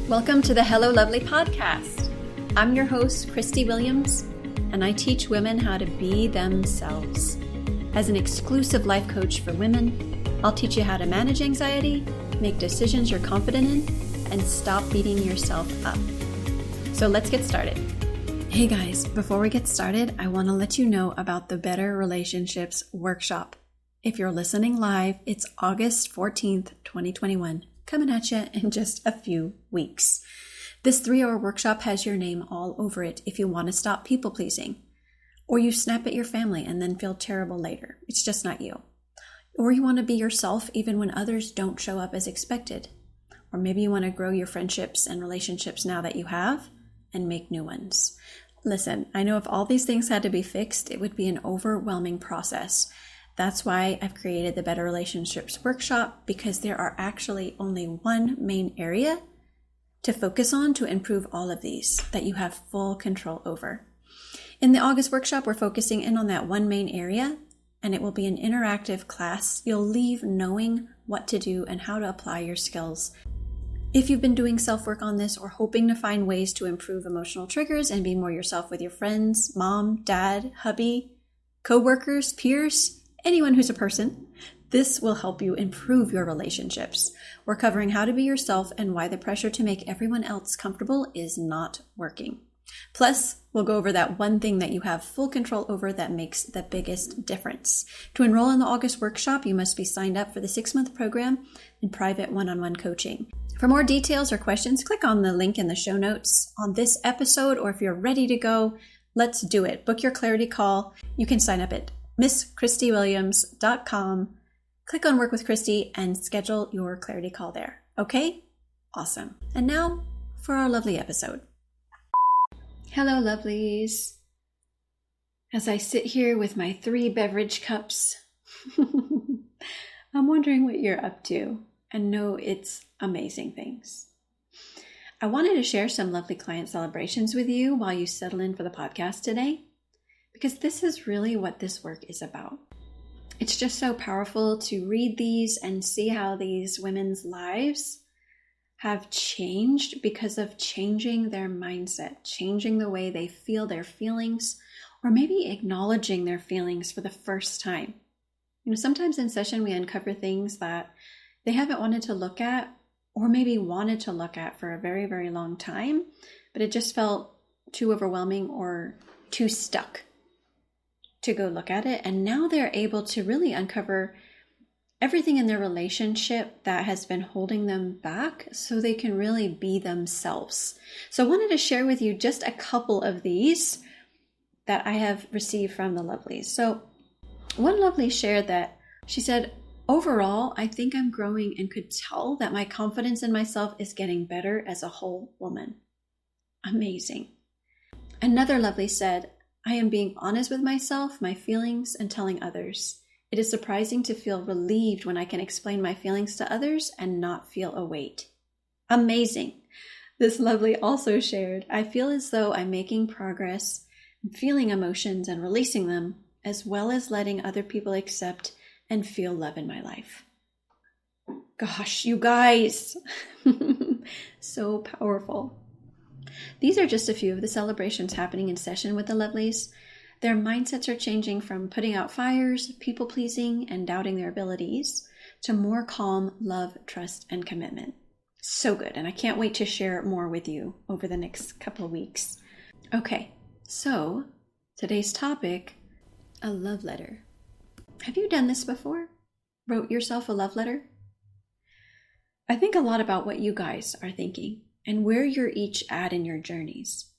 Welcome to the Hello Lovely podcast. I'm your host, Christie Williams, and I teach women how to be themselves. As an exclusive life coach for women, I'll teach you how to manage anxiety, make decisions you're confident in, and stop beating yourself up. So let's get started. Hey guys, before we get started, I want to let you know about the Better Relationships Workshop. If you're listening live, it's August 14th, 2021. Coming at you in just a few weeks. This 3-hour workshop has your name all over it if you want to stop people pleasing, or you snap at your family and then feel terrible later. It's just not you. Or you want to be yourself even when others don't show up as expected. Or maybe you want to grow your friendships and relationships now that you have and make new ones. Listen, I know if all these things had to be fixed, it would be an overwhelming process. That's why I've created the Better Relationships Workshop, because there are actually only one main area to focus on to improve all of these that you have full control over. In the August workshop, we're focusing in on that one main area, and it will be an interactive class. You'll leave knowing what to do and how to apply your skills. If you've been doing self-work on this or hoping to find ways to improve emotional triggers and be more yourself with your friends, mom, dad, hubby, coworkers, peers, anyone who's a person, this will help you improve your relationships. We're covering how to be yourself and why the pressure to make everyone else comfortable is not working. Plus, we'll go over that one thing that you have full control over that makes the biggest difference. To enroll in the August workshop, you must be signed up for the 6-month program and private one-on-one coaching. For more details or questions, click on the link in the show notes on this episode, or if you're ready to go, let's do it. Book your clarity call. You can sign up at MissChristieWilliams.com. Click on Work with Christie and schedule your clarity call there. Okay? Awesome. And now for our lovely episode. Hello, lovelies. As I sit here with my 3 beverage cups, I'm wondering what you're up to, and know it's amazing things. I wanted to share some lovely client celebrations with you while you settle in for the podcast today, because this is really what this work is about. It's just so powerful to read these and see how these women's lives have changed because of changing their mindset, changing the way they feel their feelings, or maybe acknowledging their feelings for the first time. You know, sometimes in session we uncover things that they haven't wanted to look at, or maybe wanted to look at for a very, very long time, but it just felt too overwhelming or too stuck to go look at it. And now they're able to really uncover everything in their relationship that has been holding them back so they can really be themselves. So I wanted to share with you just a couple of these that I have received from the lovelies. So one lovely shared that she said, overall, I think I'm growing and could tell that my confidence in myself is getting better as a whole woman. Amazing. Another lovely said, I am being honest with myself, my feelings, and telling others. It is surprising to feel relieved when I can explain my feelings to others and not feel a weight. Amazing. This lovely also shared, I feel as though I'm making progress, feeling emotions and releasing them, as well as letting other people accept and feel love in my life. Gosh, you guys, so powerful. These are just a few of the celebrations happening in session with the lovelies. Their mindsets are changing from putting out fires, people-pleasing, and doubting their abilities to more calm, love, trust, and commitment. So good, and I can't wait to share more with you over the next couple of weeks. Okay, so today's topic, a love letter. Have you done this before? Wrote yourself a love letter? I think a lot about what you guys are thinking and where you're each at in your journeys.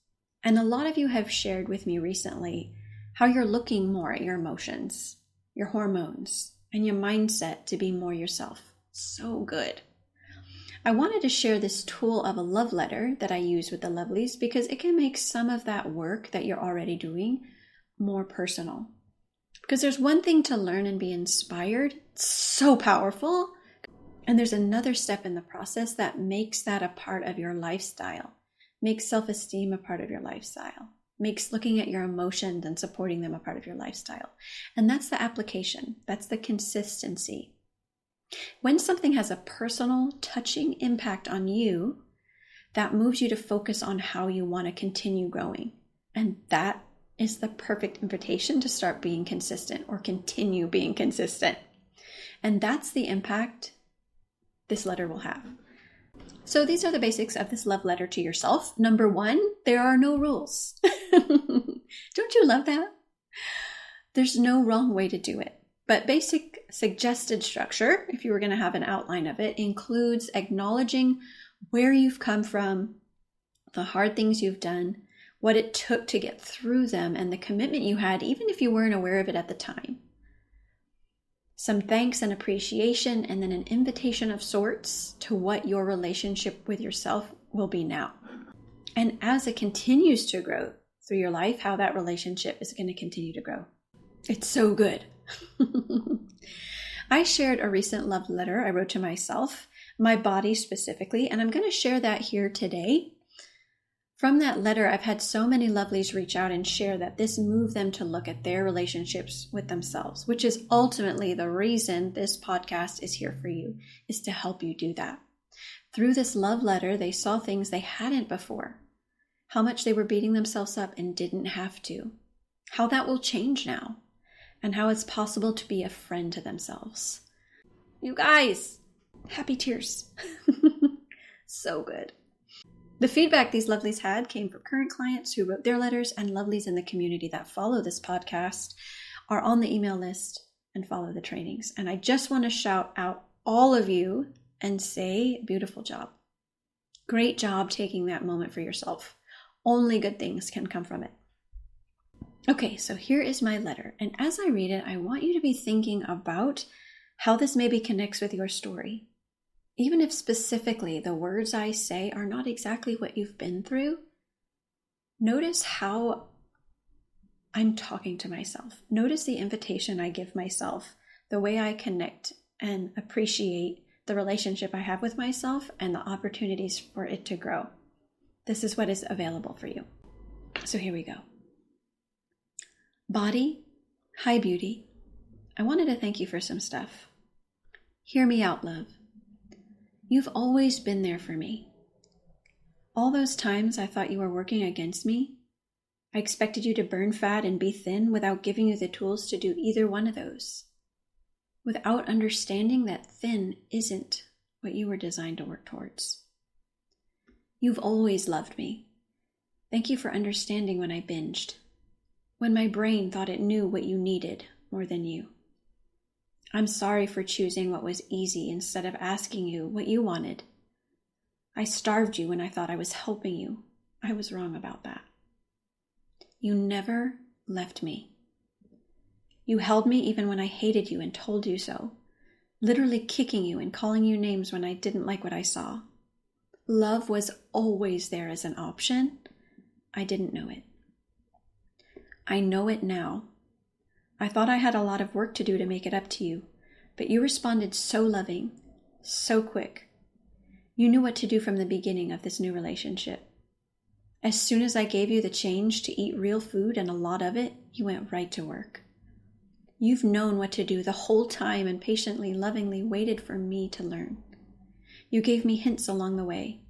And a lot of you have shared with me recently how you're looking more at your emotions, your hormones, and your mindset to be more yourself. So good. I wanted to share this tool of a love letter that I use with the lovelies because it can make some of that work that you're already doing more personal. Because there's one thing to learn and be inspired. It's so powerful. And there's another step in the process that makes that a part of your lifestyle, makes self-esteem a part of your lifestyle, makes looking at your emotions and supporting them a part of your lifestyle. And that's the application. That's the consistency. When something has a personal, touching impact on you, that moves you to focus on how you want to continue growing. And that is the perfect invitation to start being consistent or continue being consistent. And that's the impact this letter will have. So these are the basics of this love letter to yourself. Number 1, there are no rules. Don't you love that? There's no wrong way to do it. But basic suggested structure, if you were going to have an outline of it, includes acknowledging where you've come from, the hard things you've done, what it took to get through them, and the commitment you had, even if you weren't aware of it at the time. Some thanks and appreciation, and then an invitation of sorts to what your relationship with yourself will be now. And as it continues to grow through your life, how that relationship is going to continue to grow. It's so good. I shared a recent love letter I wrote to myself, my body specifically, and I'm going to share that here today. From that letter, I've had so many lovelies reach out and share that this moved them to look at their relationships with themselves, which is ultimately the reason this podcast is here for you, is to help you do that. Through this love letter, they saw things they hadn't before, how much they were beating themselves up and didn't have to, how that will change now, and how it's possible to be a friend to themselves. You guys, happy tears. So good. The feedback these lovelies had came from current clients who wrote their letters, and lovelies in the community that follow this podcast are on the email list and follow the trainings. And I just want to shout out all of you and say, beautiful job. Great job taking that moment for yourself. Only good things can come from it. Okay, so here is my letter. And as I read it, I want you to be thinking about how this maybe connects with your story. Even if specifically the words I say are not exactly what you've been through, notice how I'm talking to myself. Notice the invitation I give myself, the way I connect and appreciate the relationship I have with myself and the opportunities for it to grow. This is what is available for you. So here we go. Body, hi beauty. I wanted to thank you for some stuff. Hear me out, love. You've always been there for me. All those times I thought you were working against me, I expected you to burn fat and be thin without giving you the tools to do either one of those. Without understanding that thin isn't what you were designed to work towards. You've always loved me. Thank you for understanding when I binged, when my brain thought it knew what you needed more than you. I'm sorry for choosing what was easy instead of asking you what you wanted. I starved you when I thought I was helping you. I was wrong about that. You never left me. You held me even when I hated you and told you so, literally kicking you and calling you names when I didn't like what I saw. Love was always there as an option. I didn't know it. I know it now. I thought I had a lot of work to do to make it up to you, but you responded so loving, so quick. You knew what to do from the beginning of this new relationship. As soon as I gave you the change to eat real food and a lot of it, you went right to work. You've known what to do the whole time and patiently, lovingly waited for me to learn. You gave me hints along the way,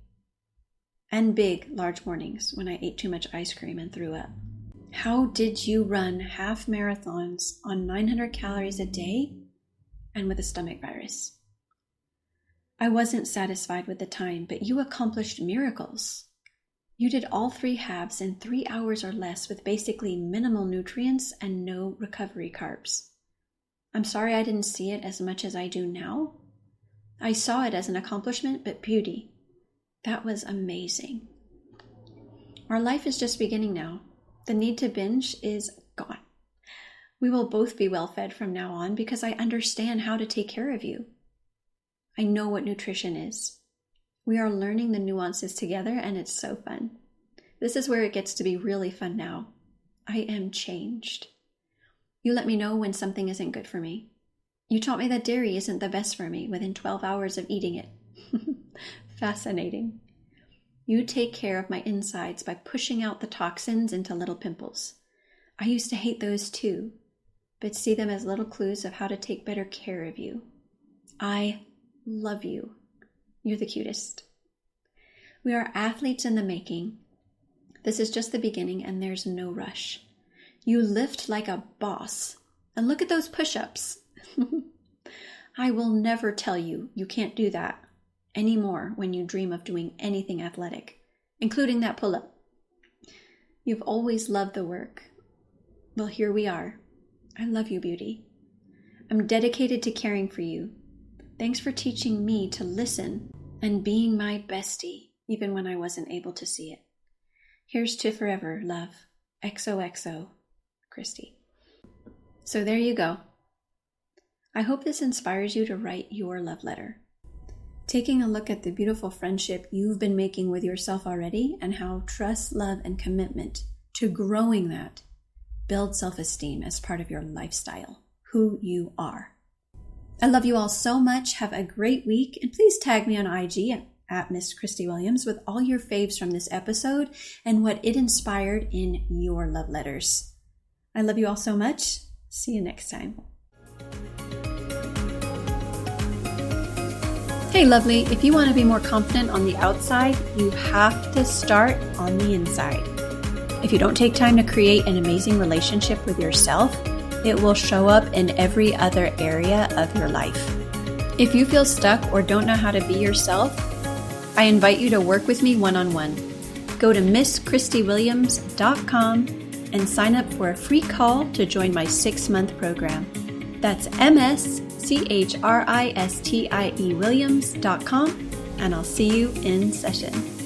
and big, large warnings when I ate too much ice cream and threw up. How did you run half marathons on 900 calories a day and with a stomach virus? I wasn't satisfied with the time, but you accomplished miracles. You did all 3 halves in 3 hours or less with basically minimal nutrients and no recovery carbs. I'm sorry I didn't see it as much as I do now. I saw it as an accomplishment, but beauty. That was amazing. Our life is just beginning now. The need to binge is gone. We will both be well fed from now on because I understand how to take care of you. I know what nutrition is. We are learning the nuances together and it's so fun. This is where it gets to be really fun now. I am changed. You let me know when something isn't good for me. You taught me that dairy isn't the best for me within 12 hours of eating it. Fascinating. You take care of my insides by pushing out the toxins into little pimples. I used to hate those too, but see them as little clues of how to take better care of you. I love you. You're the cutest. We are athletes in the making. This is just the beginning and there's no rush. You lift like a boss. And look at those push-ups. I will never tell you you can't do that anymore when you dream of doing anything athletic, including that pull-up. You've always loved the work. Well, here we are. I love you, beauty. I'm dedicated to caring for you. Thanks for teaching me to listen and being my bestie, even when I wasn't able to see it. Here's to forever, love. XOXO, Christie. So there you go. I hope this inspires you to write your love letter. Taking a look at the beautiful friendship you've been making with yourself already and how trust, love, and commitment to growing that build self-esteem as part of your lifestyle, who you are. I love you all so much. Have a great week. And please tag me on IG at Miss Christie Williams with all your faves from this episode and what it inspired in your love letters. I love you all so much. See you next time. Hey, lovely. If you want to be more confident on the outside, you have to start on the inside. If you don't take time to create an amazing relationship with yourself, it will show up in every other area of your life. If you feel stuck or don't know how to be yourself, I invite you to work with me one-on-one. Go to MissChristieWilliams.com and sign up for a free call to join my 6-month program. That's MissChristieWilliams.com, and I'll see you in session.